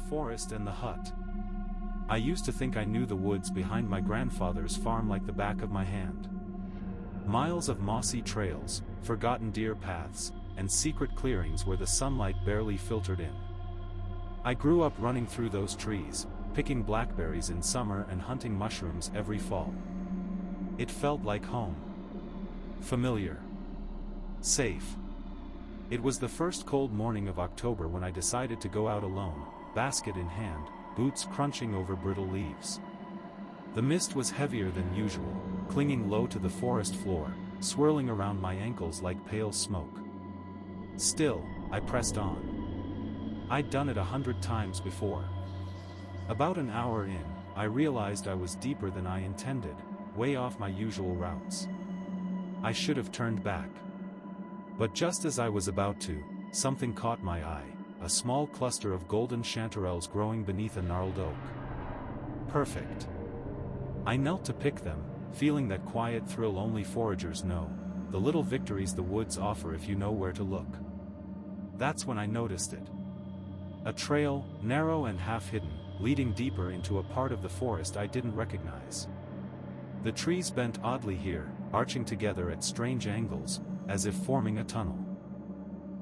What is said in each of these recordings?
forest and the hut. I used to think I knew the woods behind my grandfather's farm like the back of my hand. Miles of mossy trails, forgotten deer paths, and secret clearings where the sunlight barely filtered in. I grew up running through those trees, picking blackberries in summer and hunting mushrooms every fall. It felt like home. Familiar. Safe. It was the first cold morning of October when I decided to go out alone, basket in hand, boots crunching over brittle leaves. The mist was heavier than usual, clinging low to the forest floor, swirling around my ankles like pale smoke. Still, I pressed on. I'd done it 100 times before. About an hour in, I realized I was deeper than I intended, way off my usual routes. I should have turned back. But just as I was about to, something caught my eye, a small cluster of golden chanterelles growing beneath a gnarled oak. Perfect. I knelt to pick them, feeling that quiet thrill only foragers know, the little victories the woods offer if you know where to look. That's when I noticed it. A trail, narrow and half-hidden, leading deeper into a part of the forest I didn't recognize. The trees bent oddly here, arching together at strange angles, as if forming a tunnel.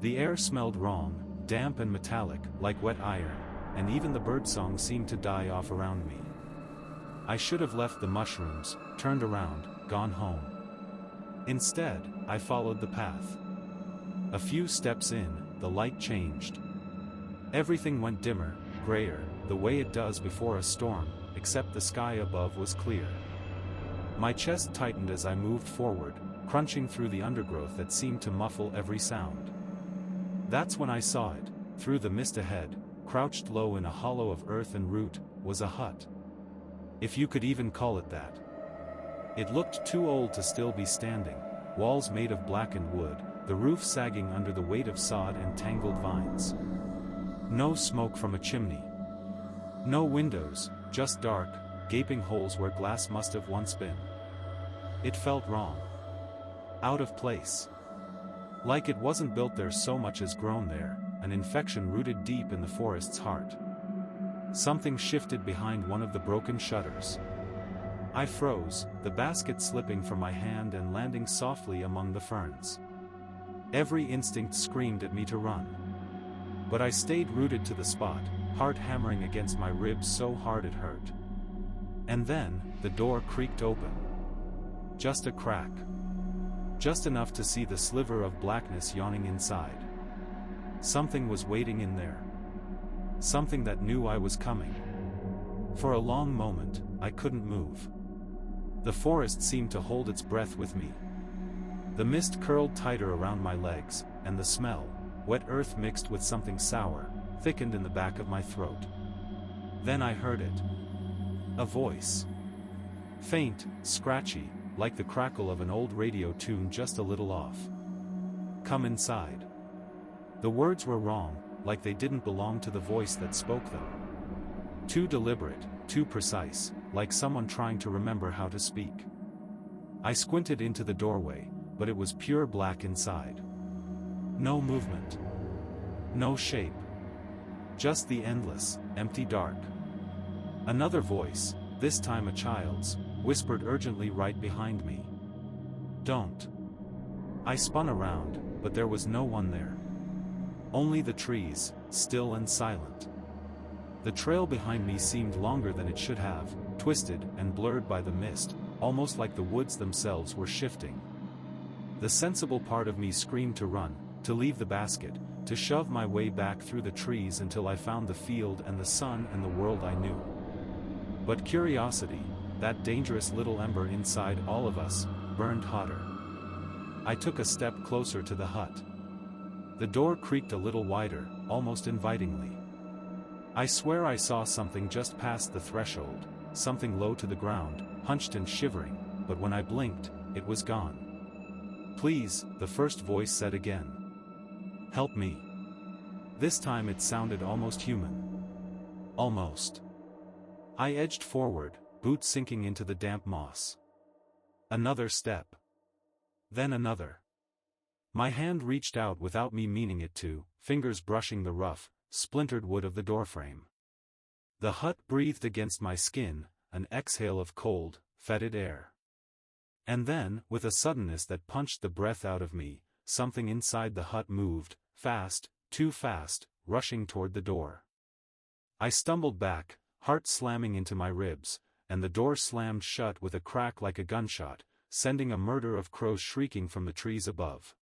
The air smelled wrong, damp and metallic, like wet iron, and even the birdsong seemed to die off around me. I should have left the mushrooms, turned around, gone home. Instead, I followed the path. A few steps in, the light changed. Everything went dimmer, grayer, the way it does before a storm, except the sky above was clear. My chest tightened as I moved forward, crunching through the undergrowth that seemed to muffle every sound. That's when I saw it. Through the mist ahead, crouched low in a hollow of earth and root, was a hut. If you could even call it that. It looked too old to still be standing, walls made of blackened wood, the roof sagging under the weight of sod and tangled vines. No smoke from a chimney. No windows, just dark, gaping holes where glass must have once been. It felt wrong. Out of place. Like it wasn't built there so much as grown there, an infection rooted deep in the forest's heart. Something shifted behind one of the broken shutters. I froze, the basket slipping from my hand and landing softly among the ferns. Every instinct screamed at me to run. But I stayed rooted to the spot, heart hammering against my ribs so hard it hurt. And then, the door creaked open. Just a crack. Just enough to see the sliver of blackness yawning inside. Something was waiting in there. Something that knew I was coming. For a long moment, I couldn't move. The forest seemed to hold its breath with me. The mist curled tighter around my legs, and the smell, wet earth mixed with something sour, thickened in the back of my throat. Then I heard it. A voice. Faint, scratchy, like the crackle of an old radio tune just a little off. Come inside. The words were wrong, like they didn't belong to the voice that spoke them. Too deliberate, too precise, like someone trying to remember how to speak. I squinted into the doorway, but it was pure black inside. No movement. No shape. Just the endless, empty dark. Another voice, this time a child's, whispered urgently right behind me. Don't. I spun around, but there was no one there. Only the trees, still and silent. The trail behind me seemed longer than it should have, twisted and blurred by the mist, almost like the woods themselves were shifting. The sensible part of me screamed to run, to leave the basket, to shove my way back through the trees until I found the field and the sun and the world I knew. But curiosity, that dangerous little ember inside all of us, burned hotter. I took a step closer to the hut. The door creaked a little wider, almost invitingly. I swear I saw something just past the threshold, something low to the ground, hunched and shivering, but when I blinked, it was gone. Please, the first voice said again. Help me. This time it sounded almost human. Almost. I edged forward, boots sinking into the damp moss. Another step. Then another. My hand reached out without me meaning it to, fingers brushing the rough, splintered wood of the doorframe. The hut breathed against my skin, an exhale of cold, fetid air. And then, with a suddenness that punched the breath out of me, something inside the hut moved, fast, too fast, rushing toward the door. I stumbled back, heart slamming into my ribs, and the door slammed shut with a crack like a gunshot, sending a murder of crows shrieking from the trees above.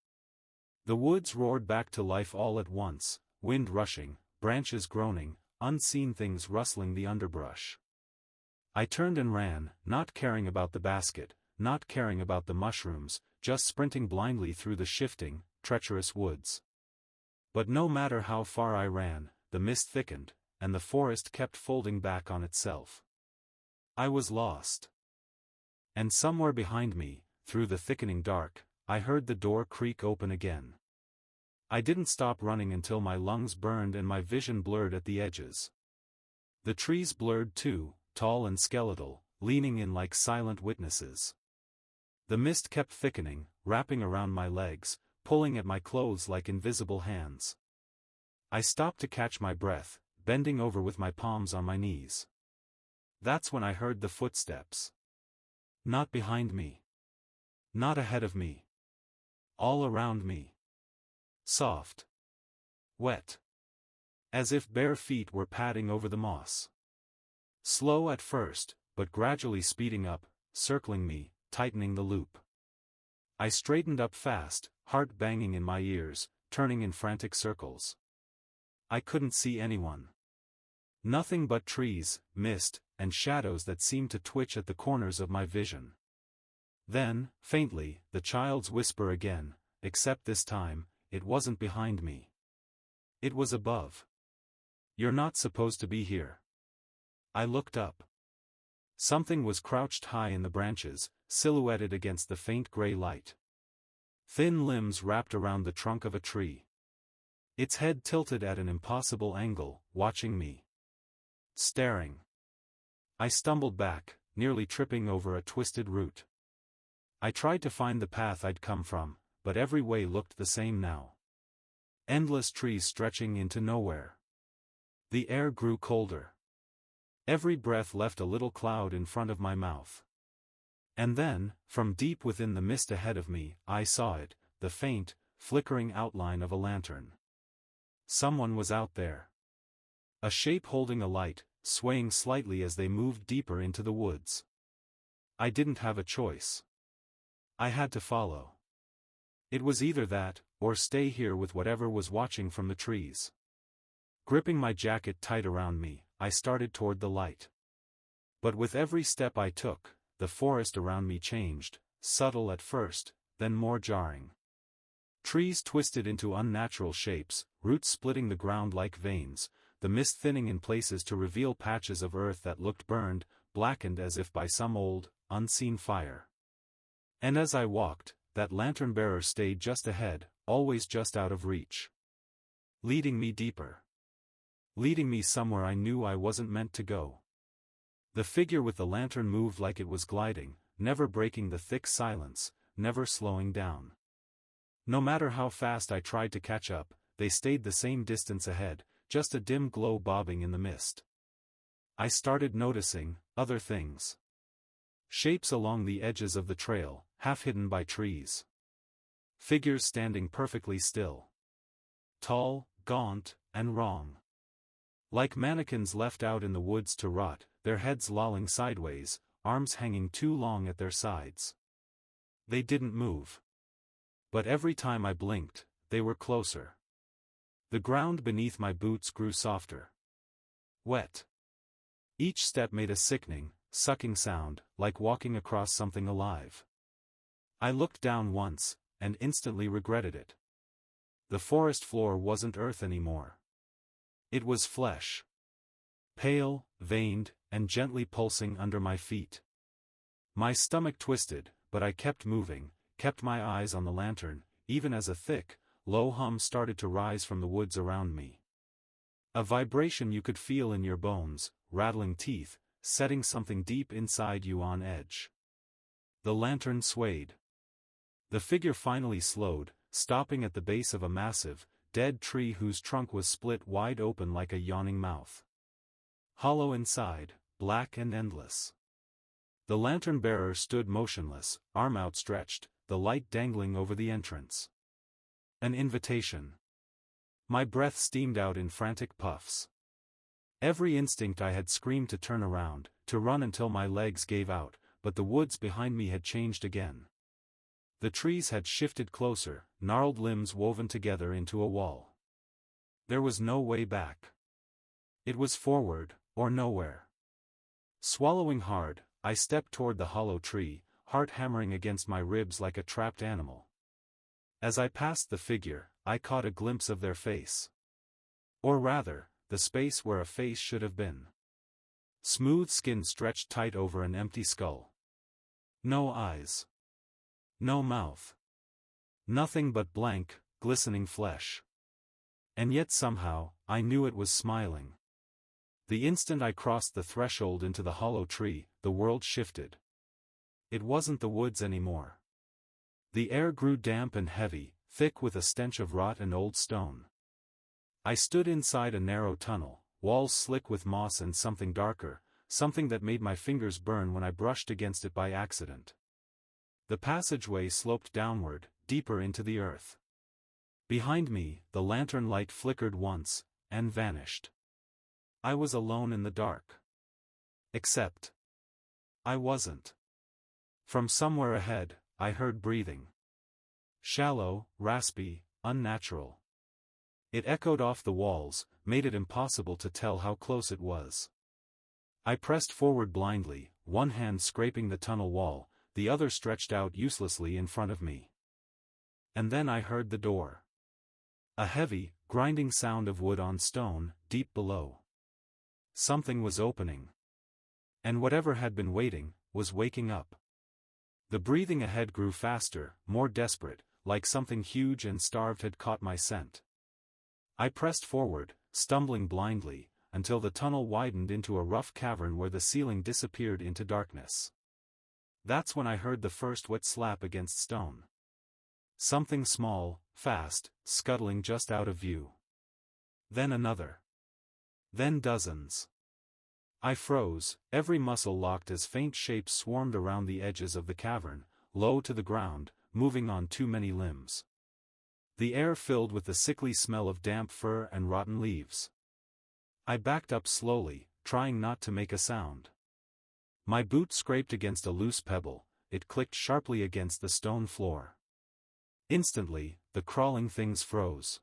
The woods roared back to life all at once, wind rushing, branches groaning, unseen things rustling the underbrush. I turned and ran, not caring about the basket, not caring about the mushrooms, just sprinting blindly through the shifting, treacherous woods. But no matter how far I ran, the mist thickened, and the forest kept folding back on itself. I was lost. And somewhere behind me, through the thickening dark, I heard the door creak open again. I didn't stop running until my lungs burned and my vision blurred at the edges. The trees blurred too, tall and skeletal, leaning in like silent witnesses. The mist kept thickening, wrapping around my legs, pulling at my clothes like invisible hands. I stopped to catch my breath, bending over with my palms on my knees. That's when I heard the footsteps. Not behind me. Not ahead of me. All around me. Soft. Wet. As if bare feet were padding over the moss. Slow at first, but gradually speeding up, circling me, tightening the loop. I straightened up fast, heart banging in my ears, turning in frantic circles. I couldn't see anyone. Nothing but trees, mist, and shadows that seemed to twitch at the corners of my vision. Then, faintly, the child's whisper again, except this time, it wasn't behind me. It was above. You're not supposed to be here. I looked up. Something was crouched high in the branches, silhouetted against the faint gray light. Thin limbs wrapped around the trunk of a tree. Its head tilted at an impossible angle, watching me. Staring. I stumbled back, nearly tripping over a twisted root. I tried to find the path I'd come from, but every way looked the same now. Endless trees stretching into nowhere. The air grew colder. Every breath left a little cloud in front of my mouth. And then, from deep within the mist ahead of me, I saw it, the faint, flickering outline of a lantern. Someone was out there. A shape holding a light, swaying slightly as they moved deeper into the woods. I didn't have a choice. I had to follow. It was either that, or stay here with whatever was watching from the trees. Gripping my jacket tight around me, I started toward the light. But with every step I took, the forest around me changed, subtle at first, then more jarring. Trees twisted into unnatural shapes, roots splitting the ground like veins, the mist thinning in places to reveal patches of earth that looked burned, blackened as if by some old, unseen fire. And as I walked, that lantern-bearer stayed just ahead, always just out of reach. Leading me deeper. Leading me somewhere I knew I wasn't meant to go. The figure with the lantern moved like it was gliding, never breaking the thick silence, never slowing down. No matter how fast I tried to catch up, they stayed the same distance ahead, just a dim glow bobbing in the mist. I started noticing other things. Shapes along the edges of the trail, half hidden by trees. Figures standing perfectly still. Tall, gaunt, and wrong. Like mannequins left out in the woods to rot, their heads lolling sideways, arms hanging too long at their sides. They didn't move. But every time I blinked, they were closer. The ground beneath my boots grew softer. Wet. Each step made a sickening, sucking sound, like walking across something alive. I looked down once, and instantly regretted it. The forest floor wasn't earth anymore. It was flesh. Pale, veined, and gently pulsing under my feet. My stomach twisted, but I kept moving, kept my eyes on the lantern, even as a thick, low hum started to rise from the woods around me. A vibration you could feel in your bones, rattling teeth, setting something deep inside you on edge. The lantern swayed. The figure finally slowed, stopping at the base of a massive, dead tree whose trunk was split wide open like a yawning mouth. hollow inside, black and endless. The lantern-bearer stood motionless, arm outstretched, the light dangling over the entrance. An invitation. My breath steamed out in frantic puffs. Every instinct I had screamed to turn around, to run until my legs gave out, but the woods behind me had changed again. The trees had shifted closer, gnarled limbs woven together into a wall. There was no way back. It was forward, or nowhere. Swallowing hard, I stepped toward the hollow tree, heart hammering against my ribs like a trapped animal. As I passed the figure, I caught a glimpse of their face. Or rather, the space where a face should have been. Smooth skin stretched tight over an empty skull. No eyes. No mouth. Nothing but blank, glistening flesh. And yet somehow, I knew it was smiling. The instant I crossed the threshold into the hollow tree, the world shifted. It wasn't the woods anymore. The air grew damp and heavy, thick with a stench of rot and old stone. I stood inside a narrow tunnel, walls slick with moss and something darker, something that made my fingers burn when I brushed against it by accident. The passageway sloped downward, deeper into the earth. Behind me, the lantern light flickered once, and vanished. I was alone in the dark. Except I wasn't. From somewhere ahead, I heard breathing. Shallow, raspy, unnatural. It echoed off the walls, made it impossible to tell how close it was. I pressed forward blindly, one hand scraping the tunnel wall, the other stretched out uselessly in front of me. And then I heard the door. A heavy, grinding sound of wood on stone, deep below. Something was opening. And whatever had been waiting, was waking up. The breathing ahead grew faster, more desperate, like something huge and starved had caught my scent. I pressed forward, stumbling blindly, until the tunnel widened into a rough cavern where the ceiling disappeared into darkness. That's when I heard the first wet slap against stone. Something small, fast, scuttling just out of view. Then another. Then dozens. I froze, every muscle locked as faint shapes swarmed around the edges of the cavern, low to the ground, moving on too many limbs. The air filled with the sickly smell of damp fur and rotten leaves. I backed up slowly, trying not to make a sound. My boot scraped against a loose pebble, it clicked sharply against the stone floor. Instantly, the crawling things froze.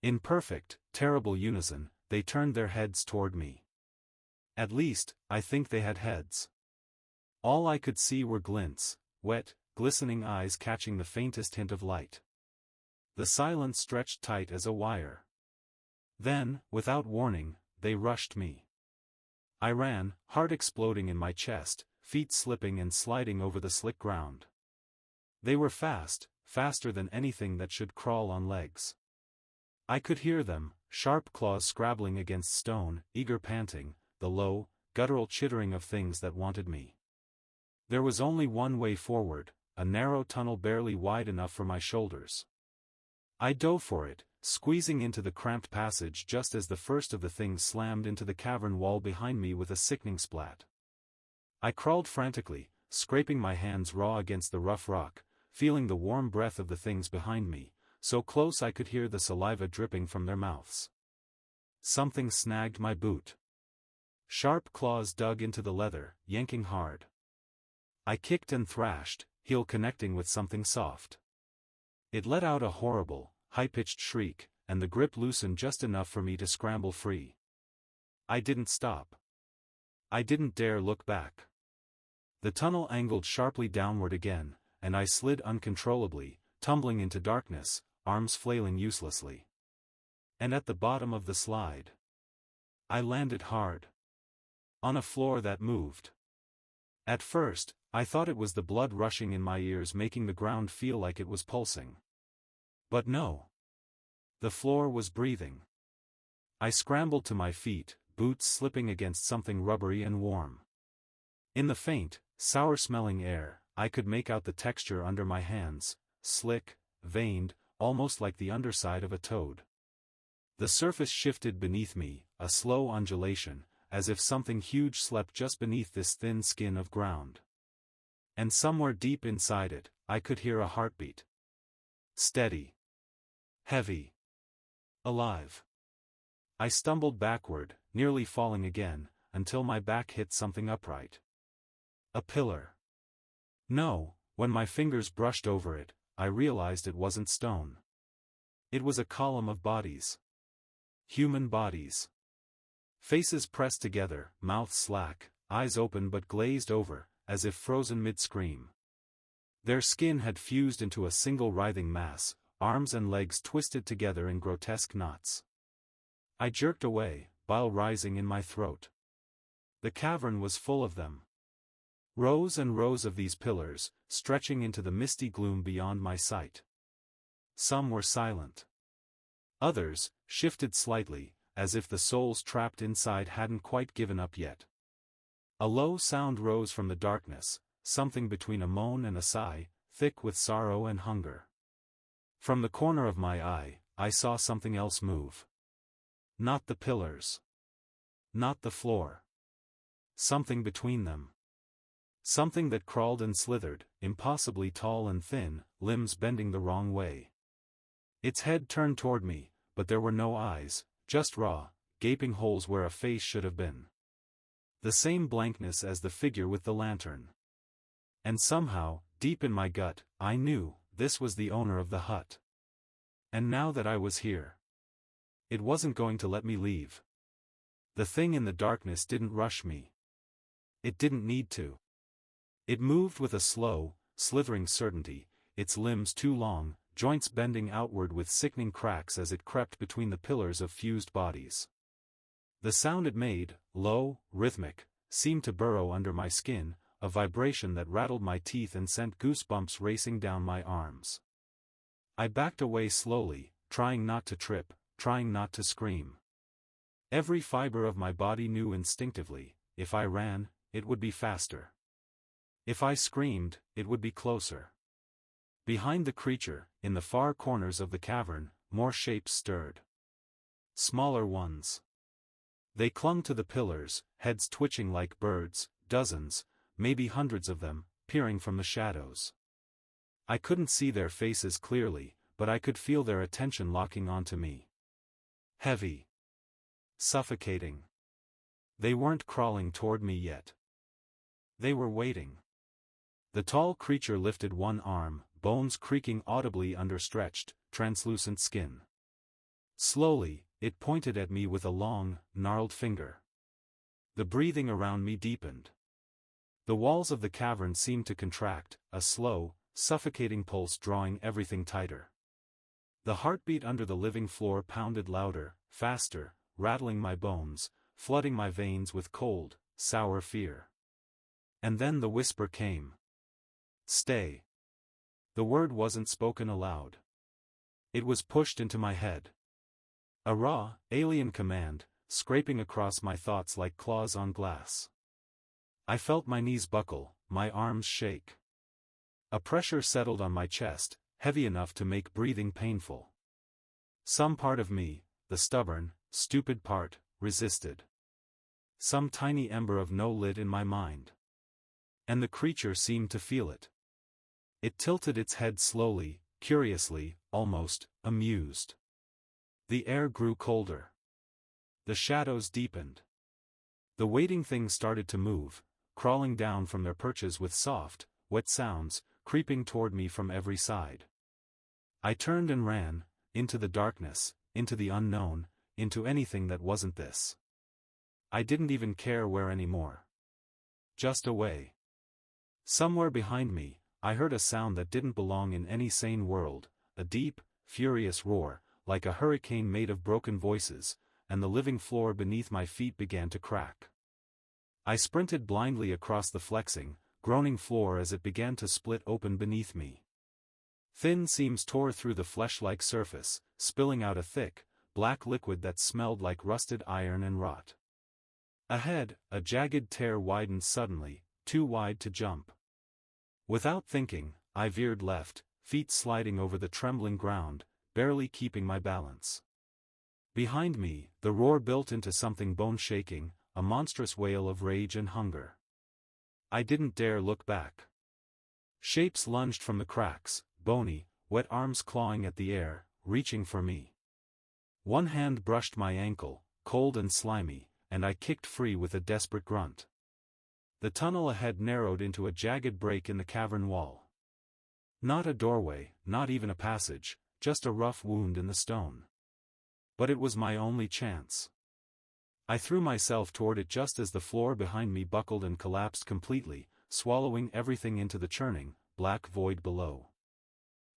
In perfect, terrible unison, they turned their heads toward me. At least, I think they had heads. All I could see were glints, wet, glistening eyes catching the faintest hint of light. The silence stretched tight as a wire. Then, without warning, they rushed me. I ran, heart exploding in my chest, feet slipping and sliding over the slick ground. They were fast, faster than anything that should crawl on legs. I could hear them, sharp claws scrabbling against stone, eager panting, the low, guttural chittering of things that wanted me. There was only one way forward, a narrow tunnel barely wide enough for my shoulders. I dove for it, squeezing into the cramped passage just as the first of the things slammed into the cavern wall behind me with a sickening splat. I crawled frantically, scraping my hands raw against the rough rock, feeling the warm breath of the things behind me, so close I could hear the saliva dripping from their mouths. Something snagged my boot. Sharp claws dug into the leather, yanking hard. I kicked and thrashed, heel connecting with something soft. It let out a horrible, high-pitched shriek, and the grip loosened just enough for me to scramble free. I didn't stop. I didn't dare look back. The tunnel angled sharply downward again, and I slid uncontrollably, tumbling into darkness, arms flailing uselessly. And at the bottom of the slide, I landed hard. On a floor that moved. At first, I thought it was the blood rushing in my ears making the ground feel like it was pulsing. But no. The floor was breathing. I scrambled to my feet, boots slipping against something rubbery and warm. In the faint, sour-smelling air, I could make out the texture under my hands, slick, veined, almost like the underside of a toad. The surface shifted beneath me, a slow undulation, as if something huge slept just beneath this thin skin of ground. And somewhere deep inside it, I could hear a heartbeat. Steady. Heavy. Alive. I stumbled backward, nearly falling again, until my back hit something upright. A pillar. No, when my fingers brushed over it, I realized it wasn't stone. It was a column of bodies. Human bodies. Faces pressed together, mouths slack, eyes open but glazed over, as if frozen mid-scream. Their skin had fused into a single writhing mass, arms and legs twisted together in grotesque knots. I jerked away, bile rising in my throat. The cavern was full of them. Rows and rows of these pillars, stretching into the misty gloom beyond my sight. Some were silent. Others shifted slightly, as if the souls trapped inside hadn't quite given up yet. A low sound rose from the darkness, something between a moan and a sigh, thick with sorrow and hunger. From the corner of my eye, I saw something else move. Not the pillars. Not the floor. Something between them. Something that crawled and slithered, impossibly tall and thin, limbs bending the wrong way. Its head turned toward me, but there were no eyes, just raw, gaping holes where a face should have been. The same blankness as the figure with the lantern. And somehow, deep in my gut, I knew, this was the owner of the hut. And now that I was here, it wasn't going to let me leave. The thing in the darkness didn't rush me. It didn't need to. It moved with a slow, slithering certainty, its limbs too long, joints bending outward with sickening cracks as it crept between the pillars of fused bodies. The sound it made, low, rhythmic, seemed to burrow under my skin, a vibration that rattled my teeth and sent goosebumps racing down my arms. I backed away slowly, trying not to trip, trying not to scream. Every fiber of my body knew instinctively, if I ran, it would be faster. If I screamed, it would be closer. Behind the creature, in the far corners of the cavern, more shapes stirred. Smaller ones. They clung to the pillars, heads twitching like birds, dozens, maybe hundreds of them, peering from the shadows. I couldn't see their faces clearly, but I could feel their attention locking onto me. Heavy. Suffocating. They weren't crawling toward me yet. They were waiting. The tall creature lifted one arm, bones creaking audibly under stretched, translucent skin. Slowly, it pointed at me with a long, gnarled finger. The breathing around me deepened. The walls of the cavern seemed to contract, a slow, suffocating pulse drawing everything tighter. The heartbeat under the living floor pounded louder, faster, rattling my bones, flooding my veins with cold, sour fear. And then the whisper came. Stay. The word wasn't spoken aloud. It was pushed into my head. A raw, alien command, scraping across my thoughts like claws on glass. I felt my knees buckle, my arms shake. A pressure settled on my chest, heavy enough to make breathing painful. Some part of me, the stubborn, stupid part, resisted. Some tiny ember of no lit in my mind. And the creature seemed to feel it. It tilted its head slowly, curiously, almost amused. The air grew colder. The shadows deepened. The waiting things started to move, crawling down from their perches with soft, wet sounds, creeping toward me from every side. I turned and ran, into the darkness, into the unknown, into anything that wasn't this. I didn't even care where anymore. Just away. Somewhere behind me, I heard a sound that didn't belong in any sane world, a deep, furious roar, like a hurricane made of broken voices, and the living floor beneath my feet began to crack. I sprinted blindly across the flexing, groaning floor as it began to split open beneath me. Thin seams tore through the flesh-like surface, spilling out a thick, black liquid that smelled like rusted iron and rot. Ahead, a jagged tear widened suddenly, too wide to jump. Without thinking, I veered left, feet sliding over the trembling ground, barely keeping my balance. Behind me, the roar built into something bone-shaking, a monstrous wail of rage and hunger. I didn't dare look back. Shapes lunged from the cracks, bony, wet arms clawing at the air, reaching for me. One hand brushed my ankle, cold and slimy, and I kicked free with a desperate grunt. The tunnel ahead narrowed into a jagged break in the cavern wall. Not a doorway, not even a passage, just a rough wound in the stone. But it was my only chance. I threw myself toward it just as the floor behind me buckled and collapsed completely, swallowing everything into the churning, black void below.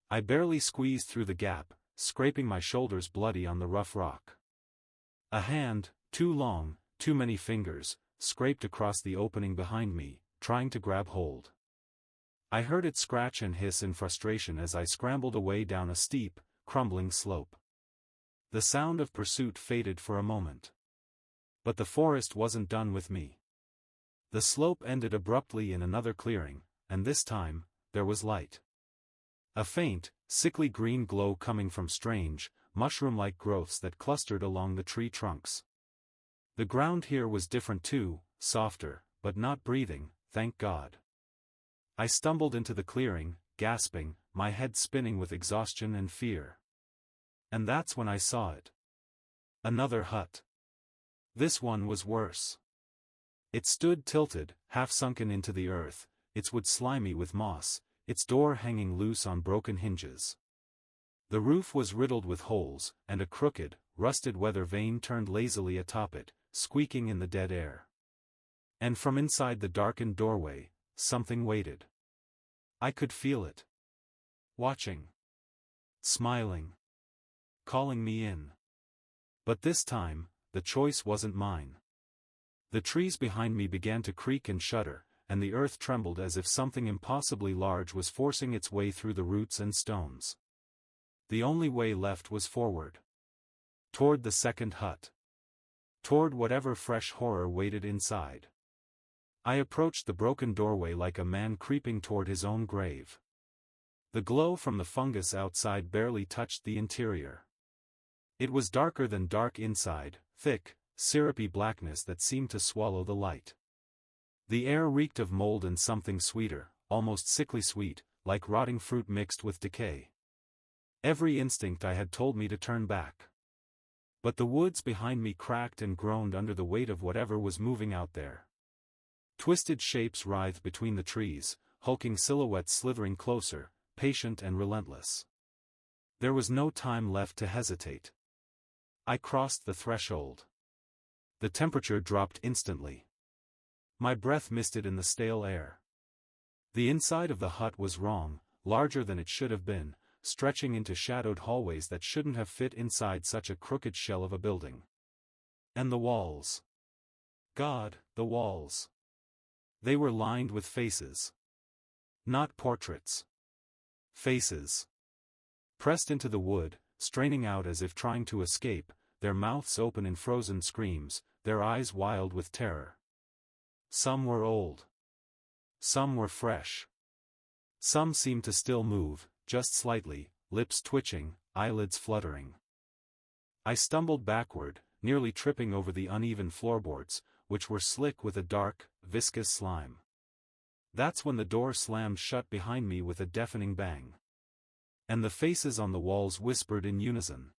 I barely squeezed through the gap, scraping my shoulders bloody on the rough rock. A hand, too long, too many fingers, scraped across the opening behind me, trying to grab hold. I heard it scratch and hiss in frustration as I scrambled away down a steep, crumbling slope. The sound of pursuit faded for a moment. But the forest wasn't done with me. The slope ended abruptly in another clearing, and this time, there was light. A faint, sickly green glow coming from strange, mushroom-like growths that clustered along the tree trunks. The ground here was different too, softer, but not breathing, thank God. I stumbled into the clearing, gasping, my head spinning with exhaustion and fear. And that's when I saw it. Another hut. This one was worse. It stood tilted, half sunken into the earth, its wood slimy with moss, its door hanging loose on broken hinges. The roof was riddled with holes, and a crooked, rusted weather vane turned lazily atop it, squeaking in the dead air. And from inside the darkened doorway, something waited. I could feel it. Watching. Smiling. Calling me in. But this time, the choice wasn't mine. The trees behind me began to creak and shudder, and the earth trembled as if something impossibly large was forcing its way through the roots and stones. The only way left was forward. Toward the second hut. Toward whatever fresh horror waited inside. I approached the broken doorway like a man creeping toward his own grave. The glow from the fungus outside barely touched the interior. It was darker than dark inside, thick, syrupy blackness that seemed to swallow the light. The air reeked of mold and something sweeter, almost sickly sweet, like rotting fruit mixed with decay. Every instinct I had told me to turn back. But the woods behind me cracked and groaned under the weight of whatever was moving out there. Twisted shapes writhed between the trees, hulking silhouettes slithering closer, patient and relentless. There was no time left to hesitate. I crossed the threshold. The temperature dropped instantly. My breath misted in the stale air. The inside of the hut was wrong, larger than it should have been, stretching into shadowed hallways that shouldn't have fit inside such a crooked shell of a building. And the walls. God, the walls. They were lined with faces. Not portraits. Faces. Pressed into the wood, straining out as if trying to escape, their mouths open in frozen screams, their eyes wild with terror. Some were old. Some were fresh. Some seemed to still move, just slightly, lips twitching, eyelids fluttering. I stumbled backward, nearly tripping over the uneven floorboards, which were slick with a dark, viscous slime. That's when the door slammed shut behind me with a deafening bang. And the faces on the walls whispered in unison.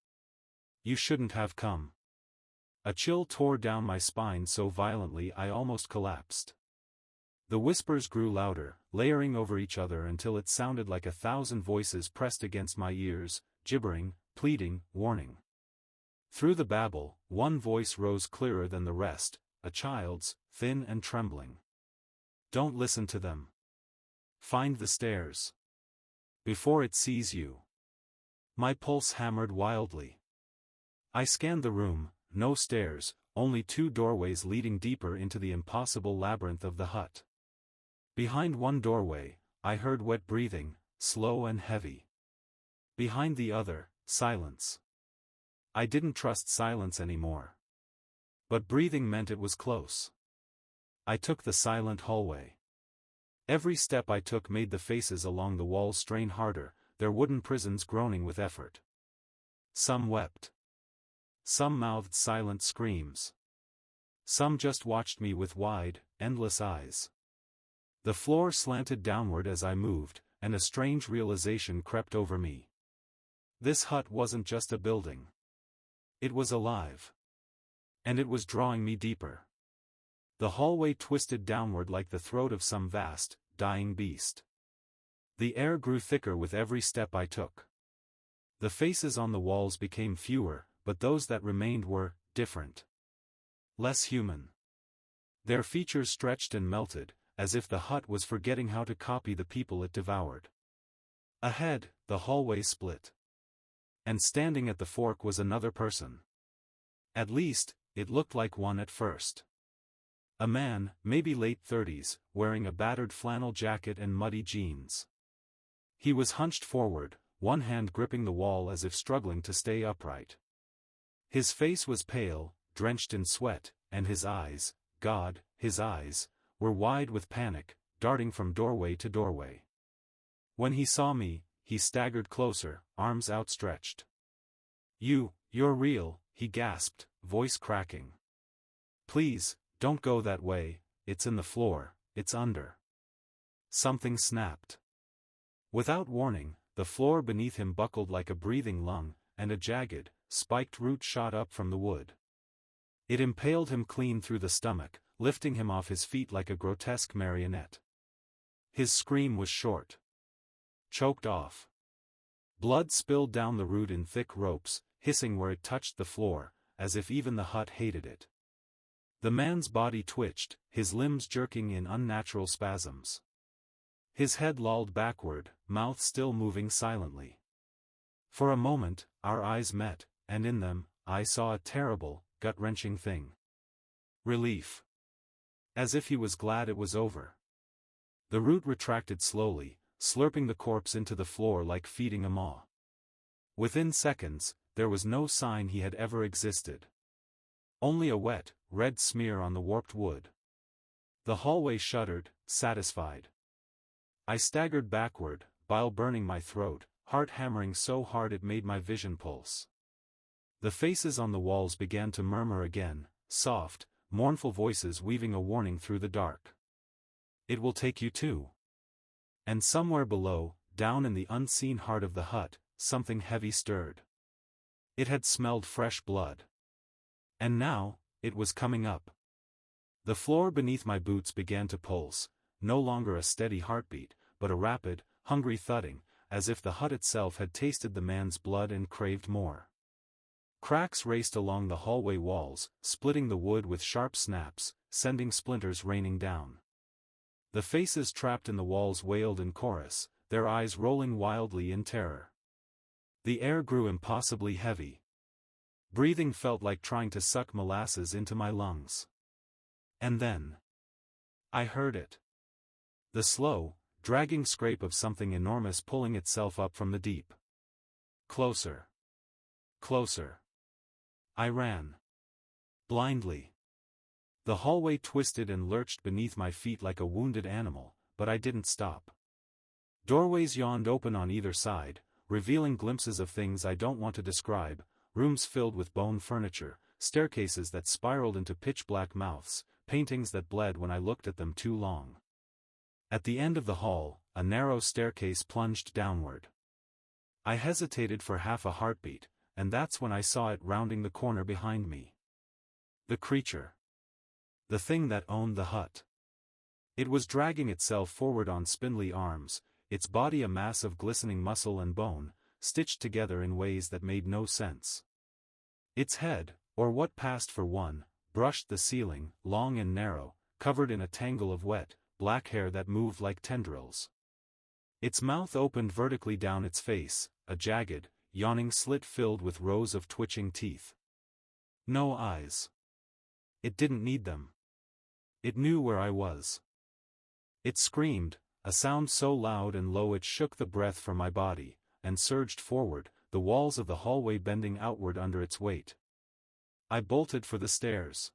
You shouldn't have come. A chill tore down my spine so violently I almost collapsed. The whispers grew louder, layering over each other until it sounded like 1,000 voices pressed against my ears, gibbering, pleading, warning. Through the babble, one voice rose clearer than the rest, a child's, thin and trembling. Don't listen to them. Find the stairs. Before it sees you. My pulse hammered wildly. I scanned the room, no stairs, only 2 doorways leading deeper into the impossible labyrinth of the hut. Behind one doorway, I heard wet breathing, slow and heavy. Behind the other, silence. I didn't trust silence anymore. But breathing meant it was close. I took the silent hallway. Every step I took made the faces along the walls strain harder, their wooden prisons groaning with effort. Some wept. Some mouthed silent screams. some just watched me with wide, endless eyes. The floor slanted downward as I moved, and a strange realization crept over me. This hut wasn't just a building. It was alive. And it was drawing me deeper. The hallway twisted downward like the throat of some vast, dying beast. The air grew thicker with every step I took. The faces on the walls became fewer, but those that remained were different. Less human. Their features stretched and melted, as if the hut was forgetting how to copy the people it devoured. Ahead, the hallway split. And standing at the fork was another person. At least, it looked like one at first. A man, maybe late 30s, wearing a battered flannel jacket and muddy jeans. He was hunched forward, one hand gripping the wall as if struggling to stay upright. His face was pale, drenched in sweat, and his eyes, God, his eyes, were wide with panic, darting from doorway to doorway. When he saw me, he staggered closer, arms outstretched. You're real," he gasped, voice cracking. "Please, don't go that way, it's in the floor, it's under." Something snapped. Without warning, the floor beneath him buckled like a breathing lung, and a jagged, spiked root shot up from the wood. It impaled him clean through the stomach, lifting him off his feet like a grotesque marionette. His scream was short. Choked off. Blood spilled down the root in thick ropes, hissing where it touched the floor, as if even the hut hated it. The man's body twitched, his limbs jerking in unnatural spasms. His head lolled backward, mouth still moving silently. For a moment, our eyes met, and in them, I saw a terrible, gut-wrenching thing. Relief. As if he was glad it was over. The root retracted slowly, slurping the corpse into the floor like feeding a maw. Within seconds, there was no sign he had ever existed. Only a wet, red smear on the warped wood. The hallway shuddered, satisfied. I staggered backward, bile burning my throat, heart hammering so hard it made my vision pulse. The faces on the walls began to murmur again, soft, mournful voices weaving a warning through the dark. "It will take you too." And somewhere below, down in the unseen heart of the hut, something heavy stirred. It had smelled fresh blood. And now, it was coming up. The floor beneath my boots began to pulse, no longer a steady heartbeat, but a rapid, hungry thudding, as if the hut itself had tasted the man's blood and craved more. Cracks raced along the hallway walls, splitting the wood with sharp snaps, sending splinters raining down. The faces trapped in the walls wailed in chorus, their eyes rolling wildly in terror. The air grew impossibly heavy. Breathing felt like trying to suck molasses into my lungs. And then I heard it. The slow, dragging scrape of something enormous pulling itself up from the deep. Closer. Closer. I ran. Blindly. The hallway twisted and lurched beneath my feet like a wounded animal, but I didn't stop. Doorways yawned open on either side, revealing glimpses of things I don't want to describe, rooms filled with bone furniture, staircases that spiraled into pitch-black mouths, paintings that bled when I looked at them too long. At the end of the hall, a narrow staircase plunged downward. I hesitated for half a heartbeat, and that's when I saw it rounding the corner behind me. The creature. The thing that owned the hut. It was dragging itself forward on spindly arms, its body a mass of glistening muscle and bone, stitched together in ways that made no sense. Its head, or what passed for one, brushed the ceiling, long and narrow, covered in a tangle of wet, black hair that moved like tendrils. Its mouth opened vertically down its face, a jagged, yawning slit filled with rows of twitching teeth. No eyes. It didn't need them. It knew where I was. It screamed, a sound so loud and low it shook the breath from my body, and surged forward, the walls of the hallway bending outward under its weight. I bolted for the stairs.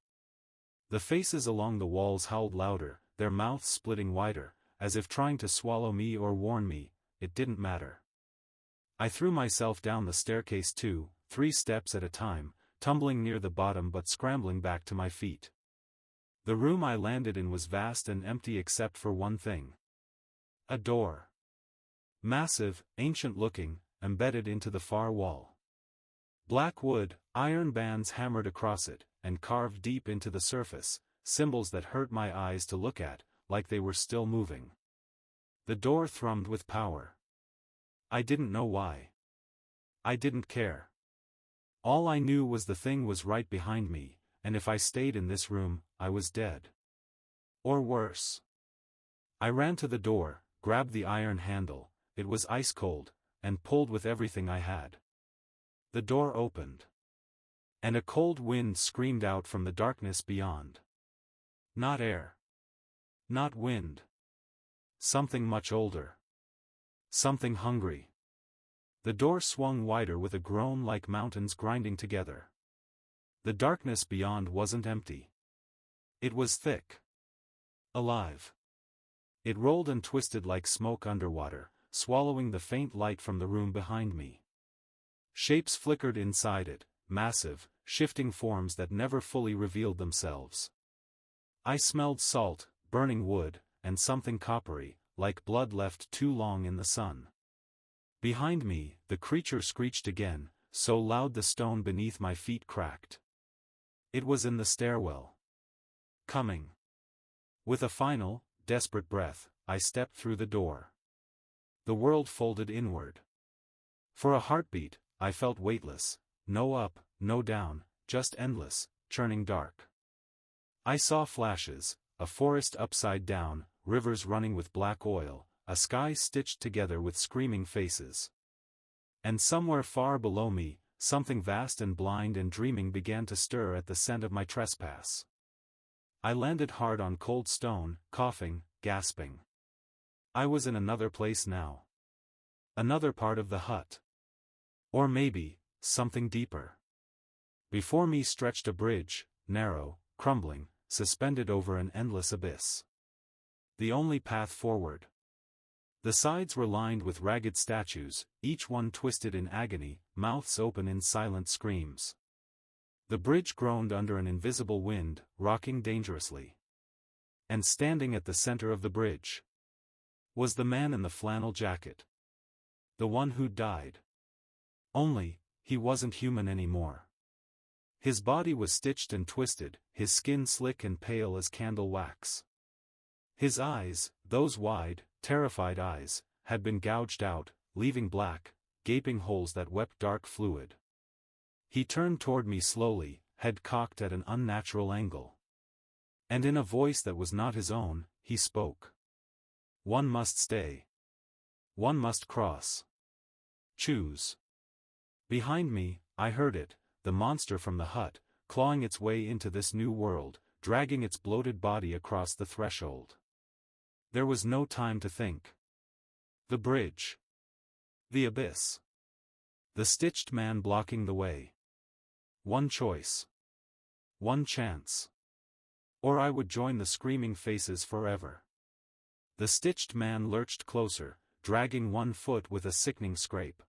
The faces along the walls howled louder, their mouths splitting wider, as if trying to swallow me or warn me. It didn't matter. I threw myself down the staircase 2, 3 steps at a time, tumbling near the bottom but scrambling back to my feet. The room I landed in was vast and empty except for one thing. A door. Massive, ancient-looking, embedded into the far wall. Black wood, iron bands hammered across it, and carved deep into the surface, symbols that hurt my eyes to look at, like they were still moving. The door thrummed with power. I didn't know why. I didn't care. All I knew was the thing was right behind me, and if I stayed in this room, I was dead. Or worse. I ran to the door, grabbed the iron handle, it was ice cold, and pulled with everything I had. The door opened. And a cold wind screamed out from the darkness beyond. Not air. Not wind. Something much older. Something hungry. The door swung wider with a groan like mountains grinding together. The darkness beyond wasn't empty. It was thick. Alive. It rolled and twisted like smoke underwater, swallowing the faint light from the room behind me. Shapes flickered inside it, massive, shifting forms that never fully revealed themselves. I smelled salt, burning wood, and something coppery, like blood left too long in the sun. Behind me, the creature screeched again, so loud the stone beneath my feet cracked. It was in the stairwell. Coming. With a final, desperate breath, I stepped through the door. The world folded inward. For a heartbeat, I felt weightless, no up, no down, just endless, churning dark. I saw flashes, a forest upside down, rivers running with black oil, a sky stitched together with screaming faces. And somewhere far below me, something vast and blind and dreaming began to stir at the scent of my trespass. I landed hard on cold stone, coughing, gasping. I was in another place now. Another part of the hut. Or maybe, something deeper. Before me stretched a bridge, narrow, crumbling, suspended over an endless abyss. The only path forward. The sides were lined with ragged statues, each one twisted in agony, mouths open in silent screams. The bridge groaned under an invisible wind, rocking dangerously. And standing at the center of the bridge was the man in the flannel jacket. The one who'd died. Only, he wasn't human anymore. His body was stitched and twisted, his skin slick and pale as candle wax. His eyes, those wide, terrified eyes, had been gouged out, leaving black, gaping holes that wept dark fluid. He turned toward me slowly, head cocked at an unnatural angle. And in a voice that was not his own, he spoke. One must stay. One must cross. Choose. Behind me, I heard it, the monster from the hut, clawing its way into this new world, dragging its bloated body across the threshold. There was no time to think. The bridge. The abyss. The stitched man blocking the way. One choice. One chance. Or I would join the screaming faces forever. The stitched man lurched closer, dragging one foot with a sickening scrape.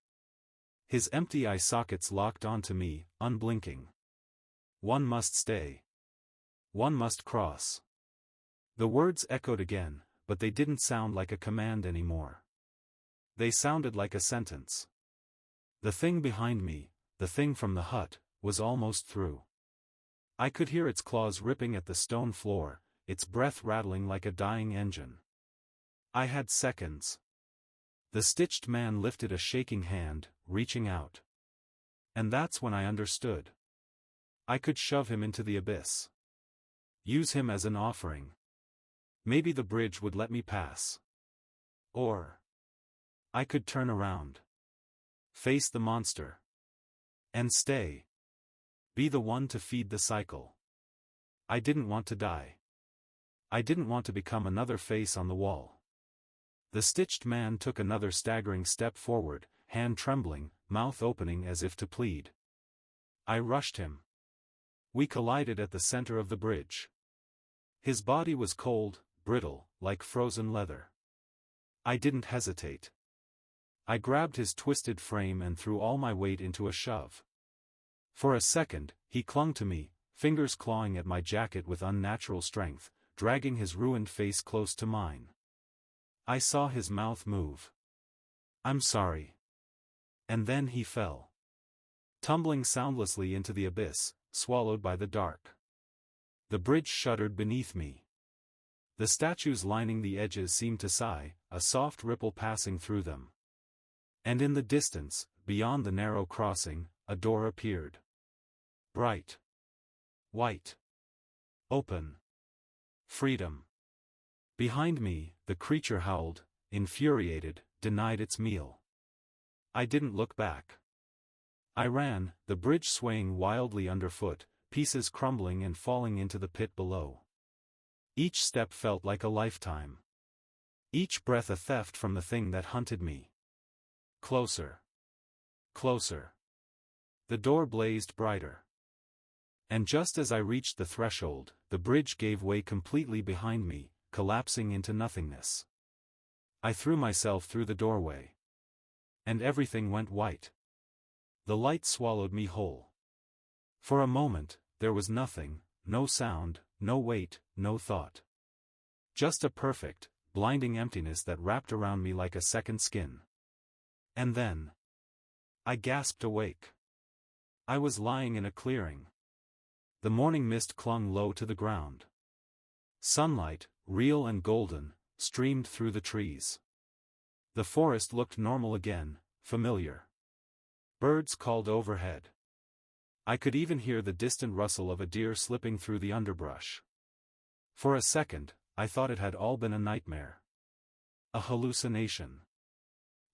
His empty eye sockets locked onto me, unblinking. One must stay. One must cross. The words echoed again, but they didn't sound like a command anymore. They sounded like a sentence. The thing behind me, the thing from the hut, was almost through. I could hear its claws ripping at the stone floor, its breath rattling like a dying engine. I had seconds. The stitched man lifted a shaking hand, reaching out. And that's when I understood. I could shove him into the abyss. Use him as an offering. Maybe the bridge would let me pass. Or I could turn around. Face the monster. And stay. Be the one to feed the cycle. I didn't want to die. I didn't want to become another face on the wall. The stitched man took another staggering step forward, hand trembling, mouth opening as if to plead. I rushed him. We collided at the center of the bridge. His body was cold, brittle, like frozen leather. I didn't hesitate. I grabbed his twisted frame and threw all my weight into a shove. For a second, he clung to me, fingers clawing at my jacket with unnatural strength, dragging his ruined face close to mine. I saw his mouth move. "I'm sorry." And then he fell, tumbling soundlessly into the abyss, swallowed by the dark. The bridge shuddered beneath me. The statues lining the edges seemed to sigh, a soft ripple passing through them. And in the distance, beyond the narrow crossing, a door appeared. Bright. White. Open. Freedom. Behind me, the creature howled, infuriated, denied its meal. I didn't look back. I ran, the bridge swaying wildly underfoot, pieces crumbling and falling into the pit below. Each step felt like a lifetime. Each breath a theft from the thing that hunted me. Closer. Closer. The door blazed brighter. And just as I reached the threshold, the bridge gave way completely behind me, collapsing into nothingness. I threw myself through the doorway. And everything went white. The light swallowed me whole. For a moment, there was nothing, no sound, no weight, no thought. Just a perfect, blinding emptiness that wrapped around me like a second skin. And then I gasped awake. I was lying in a clearing. The morning mist clung low to the ground. Sunlight, real and golden, streamed through the trees. The forest looked normal again, familiar. Birds called overhead. I could even hear the distant rustle of a deer slipping through the underbrush. For a second, I thought it had all been a nightmare. A hallucination.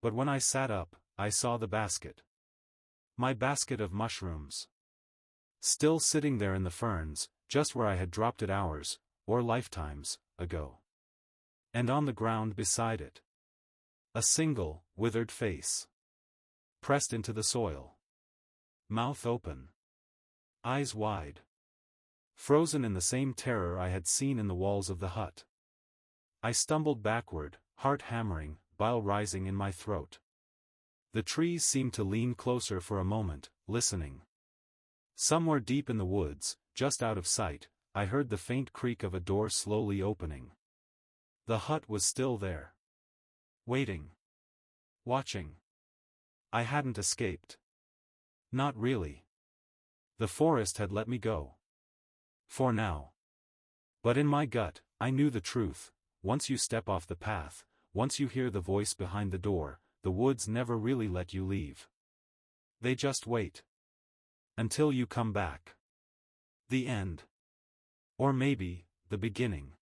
But when I sat up, I saw the basket. My basket of mushrooms. Still sitting there in the ferns, just where I had dropped it hours, or lifetimes, ago. And on the ground beside it, a single, withered face. Pressed into the soil. Mouth open. Eyes wide. Frozen in the same terror I had seen in the walls of the hut. I stumbled backward, heart hammering, bile rising in my throat. The trees seemed to lean closer for a moment, listening. Somewhere deep in the woods, just out of sight, I heard the faint creak of a door slowly opening. The hut was still there. Waiting. Watching. I hadn't escaped. Not really. The forest had let me go. For now. But in my gut, I knew the truth. Once you step off the path, once you hear the voice behind the door, the woods never really let you leave. They just wait. Until you come back. The end. Or maybe, the beginning.